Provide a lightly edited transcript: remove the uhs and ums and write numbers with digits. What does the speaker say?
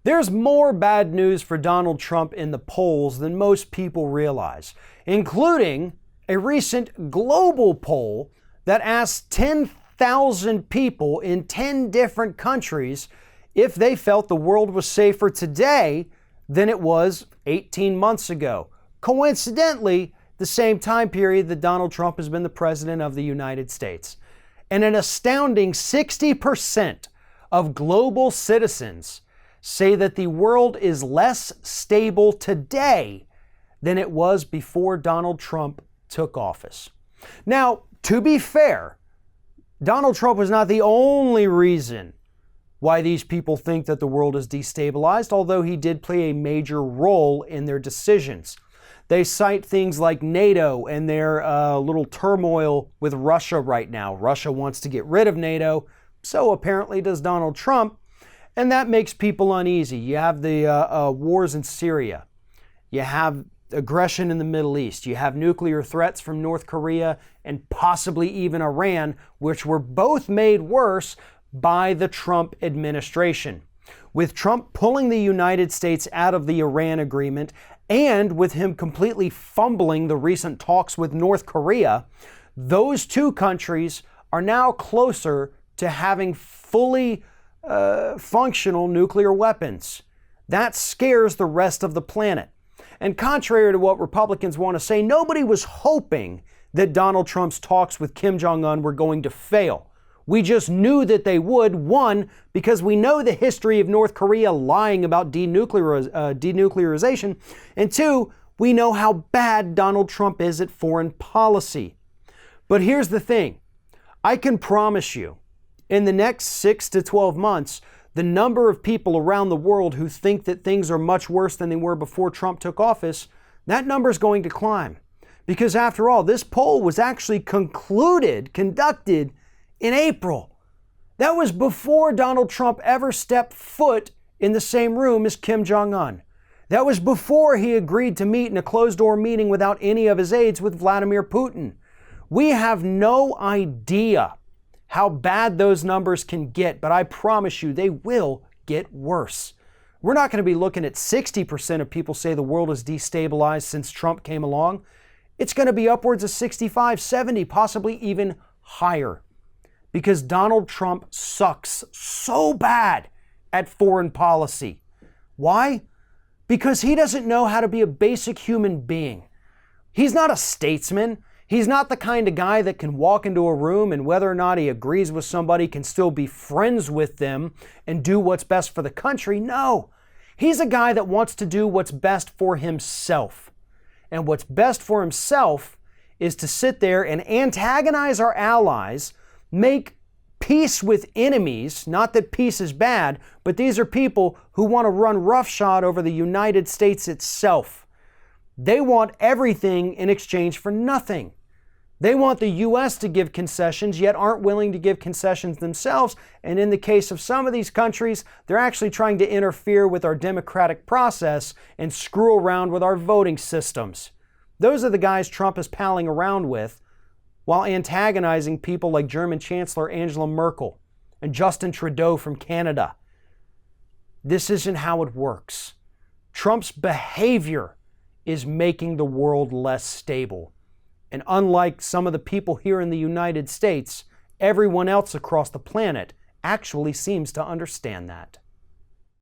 There's more bad news for Donald Trump in the polls than most people realize, including a recent global poll that asked 10,000 people in 10 different countries if they felt the world was safer today than it was 18 months ago. Coincidentally, the same time period that Donald Trump has been the president of the United States. And an astounding 60% of global citizens say that the world is less stable today than it was before Donald Trump took office. Now, to be fair, Donald Trump was not the only reason why these people think that the world is destabilized, although he did play a major role in their decisions. They cite things like NATO and their little turmoil with Russia right now. Russia wants to get rid of NATO, so apparently does Donald Trump, and that makes people uneasy. You have the wars in Syria. You have aggression in the Middle East. You have nuclear threats from North Korea and possibly even Iran, which were both made worse by the Trump administration. With Trump pulling the United States out of the Iran agreement and with him completely fumbling the recent talks with North Korea, those two countries are now closer to having fully functional nuclear weapons. That scares the rest of the planet. And contrary to what Republicans want to say, nobody was hoping that Donald Trump's talks with Kim Jong-un were going to fail. We just knew that they would, one, because we know the history of North Korea lying about denuclearization, and two, we know how bad Donald Trump is at foreign policy. But here's the thing. I can promise you, in the next 6 to 12 months, the number of people around the world who think that things are much worse than they were before Trump took office, that number is going to climb. Because after all, this poll was actually conducted in April. That was before Donald Trump ever stepped foot in the same room as Kim Jong-un. That was before he agreed to meet in a closed-door meeting without any of his aides with Vladimir Putin. We have no idea how bad those numbers can get, but I promise you they will get worse. We're not going to be looking at 60% of people say the world is destabilized since Trump came along. It's going to be upwards of 65, 70, possibly even higher. Because Donald Trump sucks so bad at foreign policy. Why? Because he doesn't know how to be a basic human being. He's not a statesman. He's not the kind of guy that can walk into a room and whether or not he agrees with somebody can still be friends with them and do what's best for the country. No, he's a guy that wants to do what's best for himself. And what's best for himself is to sit there and antagonize our allies, make peace with enemies, not that peace is bad, but these are people who want to run roughshod over the United States itself. They want everything in exchange for nothing. They want the U.S. to give concessions, yet aren't willing to give concessions themselves. And in the case of some of these countries, they're actually trying to interfere with our democratic process and screw around with our voting systems. Those are the guys Trump is palling around with, while antagonizing people like German Chancellor Angela Merkel and Justin Trudeau from Canada. This isn't how it works. Trump's behavior is making the world less stable. And unlike some of the people here in the United States, everyone else across the planet actually seems to understand that.